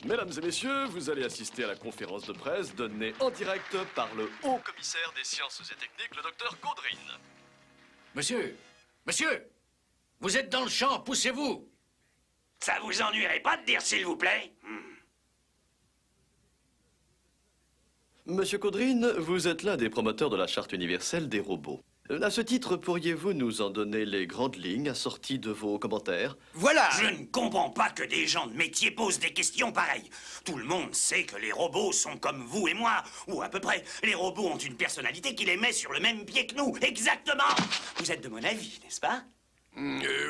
Mesdames et messieurs, vous allez assister à la conférence de presse donnée en direct par le haut commissaire des sciences et techniques, le docteur Caudrine. Monsieur, vous êtes dans le champ, poussez-vous. Ça vous ennuierait pas de dire s'il vous plaît? Monsieur Caudrine, vous êtes l'un des promoteurs de la charte universelle des robots. À ce titre, pourriez-vous nous en donner les grandes lignes assorties de vos commentaires? Voilà! Je ne comprends pas que des gens de métier posent des questions pareilles. Tout le monde sait que les robots sont comme vous et moi, ou à peu près. Les robots ont une personnalité qui les met sur le même pied que nous, exactement! Vous êtes de mon avis, n'est-ce pas?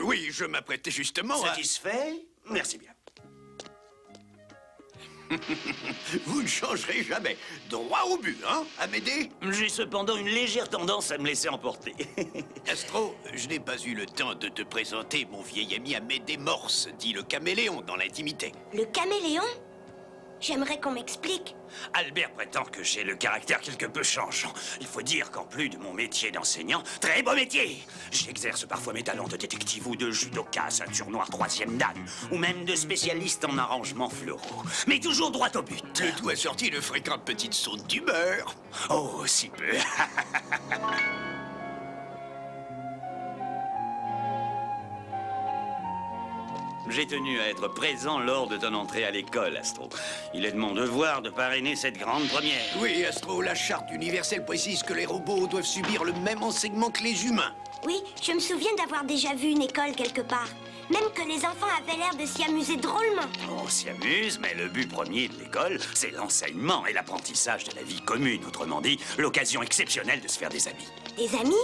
Oui, je m'apprêtais justement à... Satisfait? Merci bien. Vous ne changerez jamais. Droit au but, hein, Amédée? J'ai cependant une légère tendance à me laisser emporter. Astro, je n'ai pas eu le temps de te présenter mon vieil ami Amédée Morse, dit le caméléon dans l'intimité. Le caméléon? J'aimerais qu'on m'explique. Albert prétend que j'ai le caractère quelque peu changeant. Il faut dire qu'en plus de mon métier d'enseignant, très beau métier, j'exerce parfois mes talents de détective ou de judoka, ceinture noire 3e dan, ou même de spécialiste en arrangements floraux. Mais toujours droit au but. Le tout assorti de fréquentes petites sautes d'humeur. Oh, si peu. J'ai tenu à être présent lors de ton entrée à l'école, Astro. Il est de mon devoir de parrainer cette grande première. Oui, Astro, la charte universelle précise que les robots doivent subir le même enseignement que les humains. Oui, je me souviens d'avoir déjà vu une école quelque part. Même que les enfants avaient l'air de s'y amuser drôlement. On s'y amuse, mais le but premier de l'école, c'est l'enseignement et l'apprentissage de la vie commune. Autrement dit, l'occasion exceptionnelle de se faire des amis. Des amis?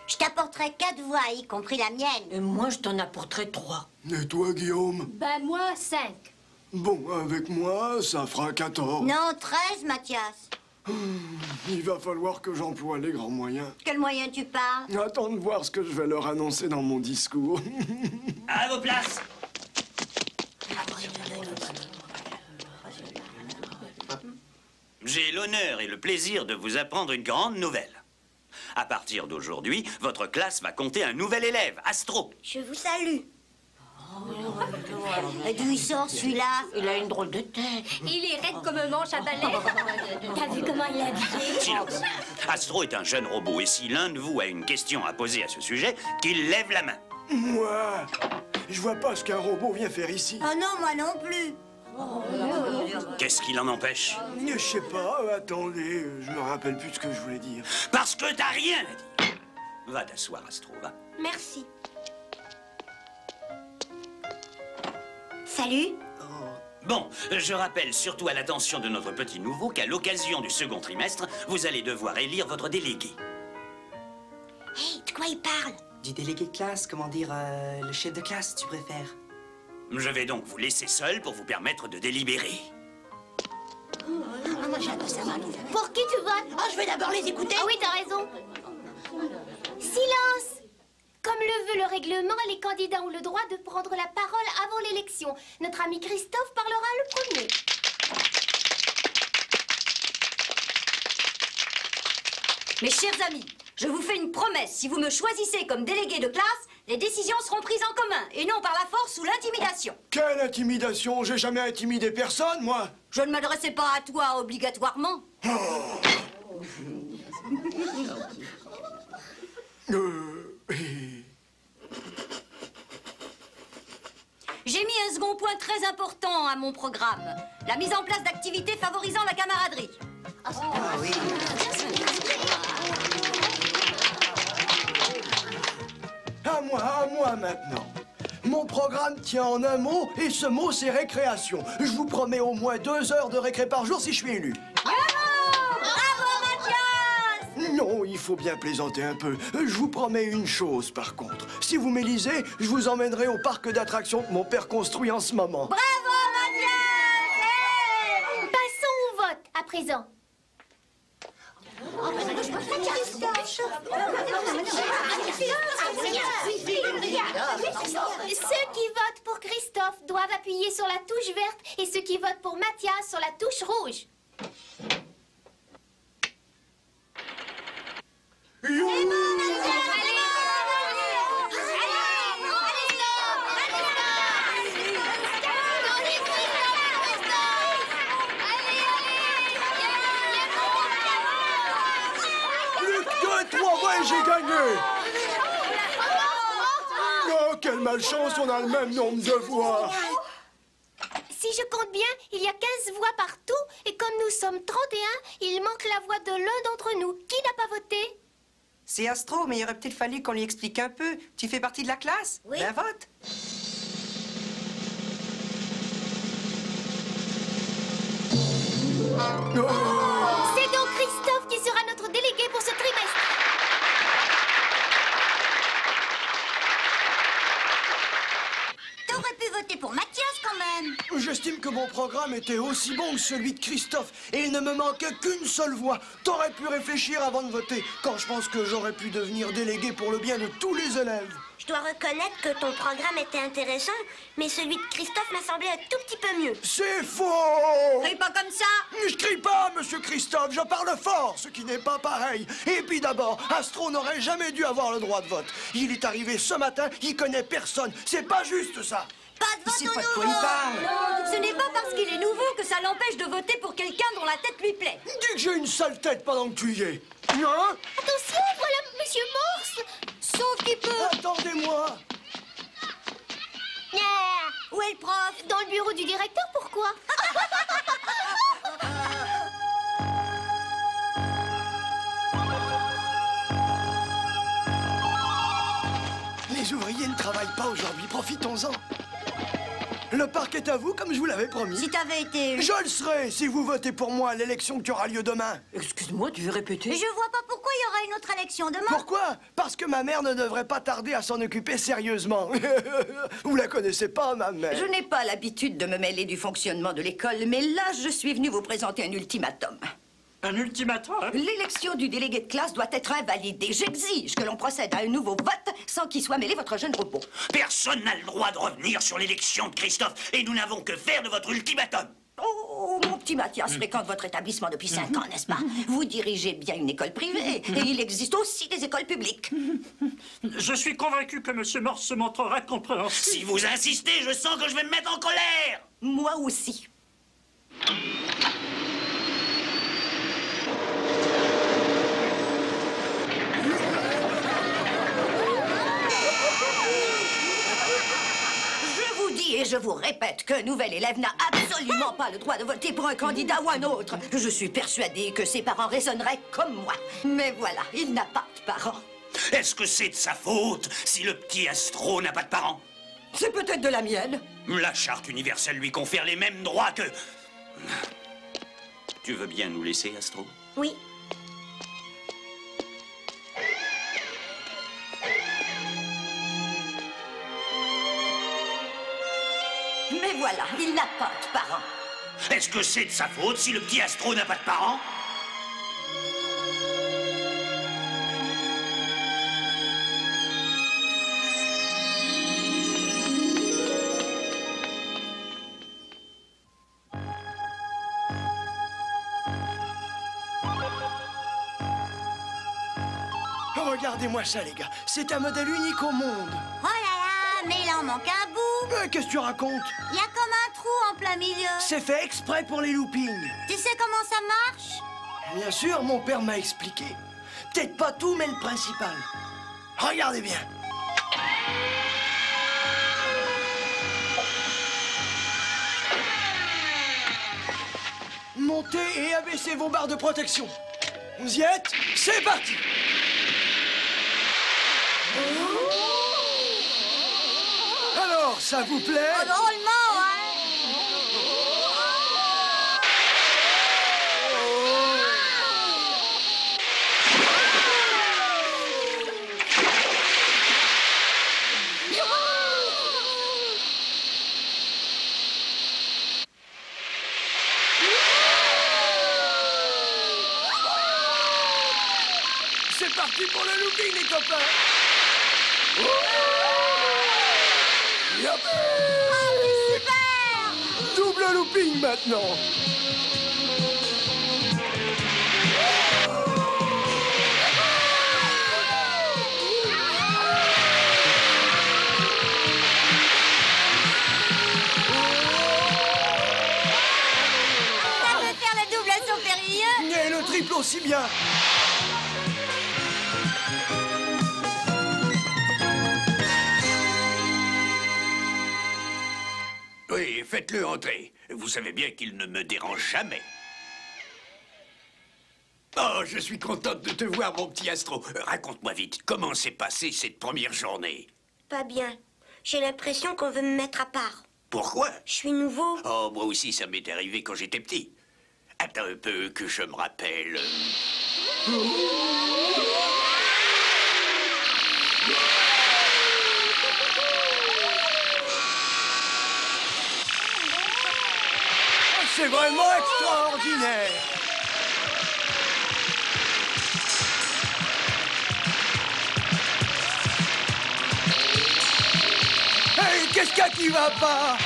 Je t'apporterai 4 voix, y compris la mienne. Et moi, je t'en apporterai 3. Et toi, Guillaume? Ben moi, 5. Bon, avec moi, ça fera 14. Non, 13, Mathias. Il va falloir que j'emploie les grands moyens. Quel moyen tu parles? Attends de voir ce que je vais leur annoncer dans mon discours. À vos places! J'ai l'honneur et le plaisir de vous apprendre une grande nouvelle. À partir d'aujourd'hui, votre classe va compter un nouvel élève, Astro. Je vous salue. Et d'où il sort, celui-là? Il a une drôle de tête. Il est raide comme un manche à balai. T'as vu comment il est habillé? Silence. Astro est un jeune robot, et si l'un de vous a une question à poser à ce sujet, qu'il lève la main. Moi, je vois pas ce qu'un robot vient faire ici. Oh non, moi non plus. Qu'est-ce qui l'en empêche? Je sais pas, attendez, je me rappelle plus de ce que je voulais dire. Parce que t'as rien à dire. Va t'asseoir, Astro, va. Merci. Salut. Bon, je rappelle surtout à l'attention de notre petit nouveau qu'à l'occasion du second trimestre, vous allez devoir élire votre délégué. Hey, de quoi il parle? Du délégué de classe, comment dire, le chef de classe, tu préfères? Je vais donc vous laisser seul pour vous permettre de délibérer. Moi, j'ai hâte de savoir. Pour qui tu votes? Oh, je vais d'abord les écouter. Ah oui, t'as raison. Silence! Comme le veut le règlement, les candidats ont le droit de prendre la parole avant l'élection. Notre ami Christophe parlera le premier. Mes chers amis, je vous fais une promesse. Si vous me choisissez comme délégué de classe, les décisions seront prises en commun et non par la force ou l'intimidation. Quelle intimidation? J'ai jamais intimidé personne, moi. Je ne m'adressais pas à toi obligatoirement. J'ai mis un second point très important à mon programme. La mise en place d'activités favorisant la camaraderie. À moi maintenant. Mon programme tient en un mot, et ce mot, c'est récréation. Je vous promets au moins 2 heures de récré par jour si je suis élu. Bravo, Mathias! Non, il faut bien plaisanter un peu. Je vous promets une chose, par contre. Si vous m'élisez, je vous emmènerai au parc d'attractions que mon père construit en ce moment. Bravo, Mathias! Passons au vote à présent. Ceux qui votent pour Christophe doivent appuyer sur la touche verte et ceux qui votent pour Mathias sur la touche rouge. J'ai gagné! Oh, quelle malchance, on a le même nombre de voix! Si je compte bien, il y a 15 voix partout, et comme nous sommes 31, il manque la voix de l'un d'entre nous. Qui n'a pas voté? C'est Astro, mais il aurait peut-être fallu qu'on lui explique un peu. Tu fais partie de la classe? Oui. Ben vote! C'est donc Christophe qui sera notre délégué pour ce trimestre. T'aurais pu voter pour Mathias quand même. J'estime que mon programme était aussi bon que celui de Christophe et il ne me manquait qu'une seule voix. T'aurais pu réfléchir avant de voter, quand je pense que j'aurais pu devenir délégué pour le bien de tous les élèves. Je dois reconnaître que ton programme était intéressant, mais celui de Christophe m'a semblé un tout petit peu mieux. C'est faux! Crie pas comme ça! Je crie pas, monsieur Christophe, je parle fort, ce qui n'est pas pareil. Et puis d'abord, Astro n'aurait jamais dû avoir le droit de vote. Il est arrivé ce matin, il connaît personne. C'est pas juste ça. Pas de Il vote sait au pas de quoi nouveau. il parle. Ce n'est pas parce qu'il est nouveau que ça l'empêche de voter pour quelqu'un dont la tête lui plaît. Dis que j'ai une sale tête pendant que tu y es. Hein? Attention, voilà Monsieur Morse. Sauf qu'il peut... Attendez-moi. Où est le prof? Dans le bureau du directeur, pourquoi? Les ouvriers ne travaillent pas aujourd'hui, profitons-en. Le parc est à vous, comme je vous l'avais promis. Si t'avais été... Je le serai si vous votez pour moi à l'élection qui aura lieu demain. Excuse-moi, tu veux répéter? Je vois pas pourquoi il y aura une autre élection demain. Pourquoi? Parce que ma mère ne devrait pas tarder à s'en occuper sérieusement. Vous la connaissez pas, ma mère? Je n'ai pas l'habitude de me mêler du fonctionnement de l'école, mais là, je suis venue vous présenter un ultimatum. Un ultimatum? L'élection du délégué de classe doit être invalidée. J'exige que l'on procède à un nouveau vote sans qu'y soit mêlé votre jeune robot. Personne n'a le droit de revenir sur l'élection de Christophe et nous n'avons que faire de votre ultimatum. Oh, mon petit Mathias fréquente votre établissement depuis 5 ans, n'est-ce pas? Vous dirigez bien une école privée et il existe aussi des écoles publiques. Je suis convaincu que M. Morse se montrera compréhensif. Si vous insistez, je sens que je vais me mettre en colère. Moi aussi. Je vous dis et je vous répète qu'un nouvel élève n'a absolument pas le droit de voter pour un candidat ou un autre. Je suis persuadée que ses parents raisonneraient comme moi. Mais voilà, il n'a pas de parents. Est-ce que c'est de sa faute si le petit Astro n'a pas de parents? C'est peut-être de la mienne. La charte universelle lui confère les mêmes droits que... Tu veux bien nous laisser, Astro? Oui. Mais voilà, il n'a pas de parents. Est-ce que c'est de sa faute si le petit Astro n'a pas de parents? Regardez-moi ça, les gars. C'est un modèle unique au monde. Oh là là, mais il en manque un bout. Qu'est-ce que tu racontes? Il y a comme un trou en plein milieu. C'est fait exprès pour les loopings. Tu sais comment ça marche? Bien sûr, mon père m'a expliqué. Peut-être pas tout, mais le principal. Regardez bien. Montez et abaissez vos barres de protection. Vous y êtes? C'est parti! Alors, ça vous plaît? Oh, drôlement, hein? C'est parti pour le looping, les copains! Youpi! Oh, c'est super! Double looping maintenant! aussi bien. Oui, faites-le entrer. Vous savez bien qu'il ne me dérange jamais. Oh, je suis contente de te voir, mon petit Astro. Raconte-moi vite, comment s'est passée cette première journée? Pas bien. J'ai l'impression qu'on veut me mettre à part. Pourquoi? Je suis nouveau. Oh, moi aussi, ça m'est arrivé quand j'étais petit. Attends un peu que je me rappelle. C'est vraiment extraordinaire. Hey, qu'est-ce qu'il y a qui va pas?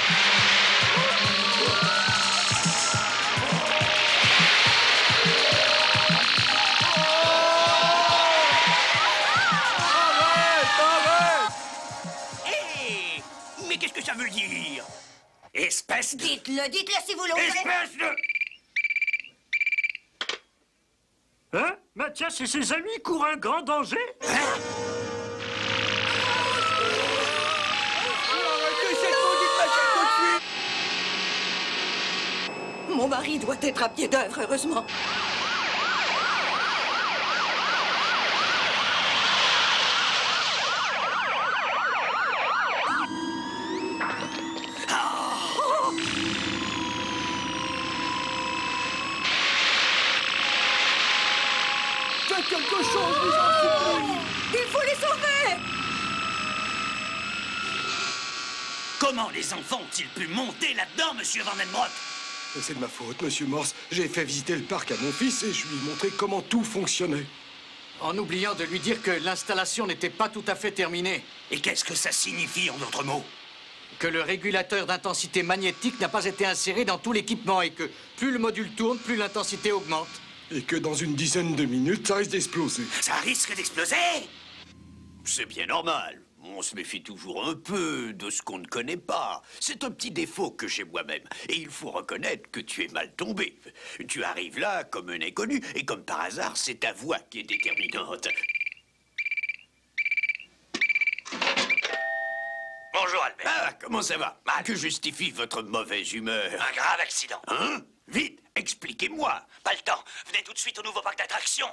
Hé! Mais qu'est-ce que ça veut dire? Espèce de... Dites-le si vous l'osez. Espèce de... Hein? Mathias et ses amis courent un grand danger? Arrêtez cette maudite machine tout de suite! Mon mari doit être à pied d'œuvre, heureusement. Faites quelque chose, vous en supplie! Il faut les sauver! Comment les enfants ont-ils pu monter là-dedans, monsieur Vandenbroek? C'est de ma faute, monsieur Morse. J'ai fait visiter le parc à mon fils et je lui ai montré comment tout fonctionnait. En oubliant de lui dire que l'installation n'était pas tout à fait terminée. Et qu'est-ce que ça signifie, en d'autres mots? Que le régulateur d'intensité magnétique n'a pas été inséré dans tout l'équipement et que plus le module tourne, plus l'intensité augmente. Et que dans une dizaine de minutes, ça risque d'exploser. Ça risque d'exploser? C'est bien normal. On se méfie toujours un peu de ce qu'on ne connaît pas. C'est un petit défaut que j'ai moi-même. Et il faut reconnaître que tu es mal tombé. Tu arrives là comme un inconnu, et comme par hasard, c'est ta voix qui est déterminante. Bonjour, Albert. Ah, comment ça va? Que justifie votre mauvaise humeur? Un grave accident. Hein? Vite, expliquez-moi. Pas le temps. Venez tout de suite au nouveau parc d'attractions.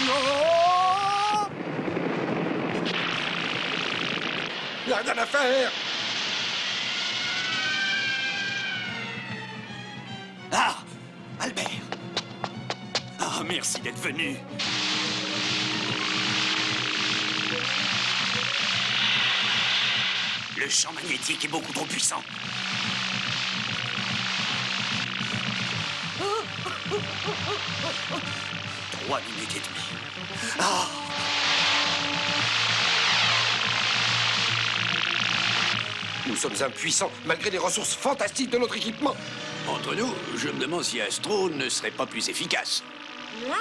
Non! Il n'y a rien à faire. Ah, Albert. Ah, merci d'être venu. Le champ magnétique est beaucoup trop puissant. Trois minutes et demie. Ah! Nous sommes impuissants, malgré les ressources fantastiques de notre équipement. Entre nous, je me demande si Astro ne serait pas plus efficace. Moi?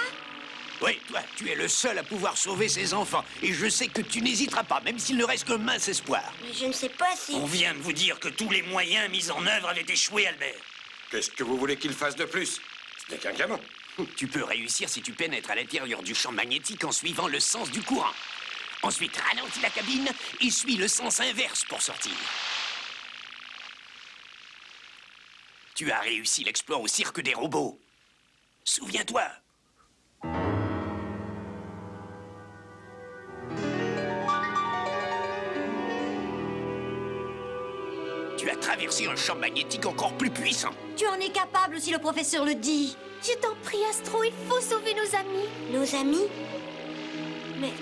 Oui, toi, tu es le seul à pouvoir sauver ces enfants. Et je sais que tu n'hésiteras pas, même s'il ne reste qu'un mince espoir. Mais je ne sais pas si... On vient de vous dire que tous les moyens mis en œuvre avaient échoué, Albert. Qu'est-ce que vous voulez qu'il fasse de plus? Ce n'est qu'un gamin. Tu peux réussir si tu pénètres à l'intérieur du champ magnétique en suivant le sens du courant. Ensuite, ralentis la cabine et suis le sens inverse pour sortir. Tu as réussi l'exploit au cirque des robots. Souviens-toi. Tu as traversé un champ magnétique encore plus puissant. Tu en es capable si le professeur le dit. Je t'en prie, Astro, il faut sauver nos amis. Nos amis? Mais...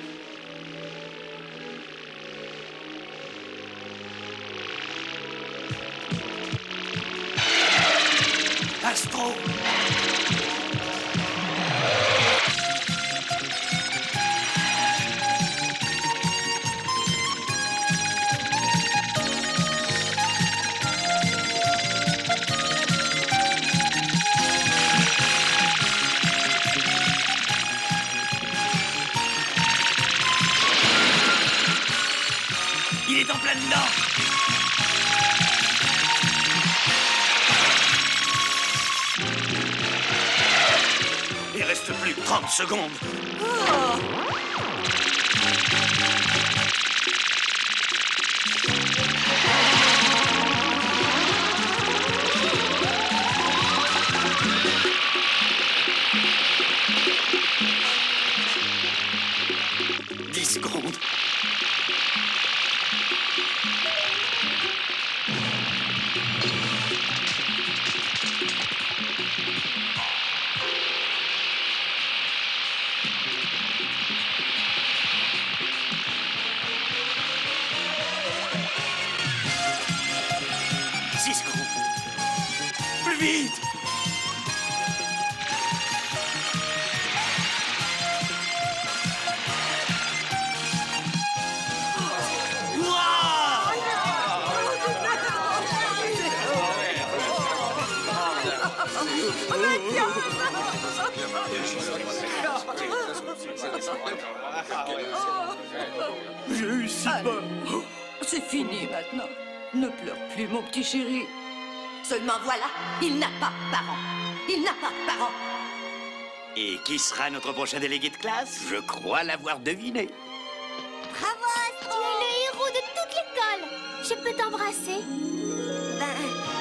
Astro! reste plus que 30 secondes. Secondes. Plus vite! J'ai eu si peur. C'est fini maintenant. Ne pleure plus, mon petit chéri. Seulement voilà, il n'a pas de parents. Il n'a pas de parents. Et qui sera notre prochain délégué de classe? Je crois l'avoir deviné. Bravo, Astro! Tu es le héros de toute l'école. Je peux t'embrasser? Ben,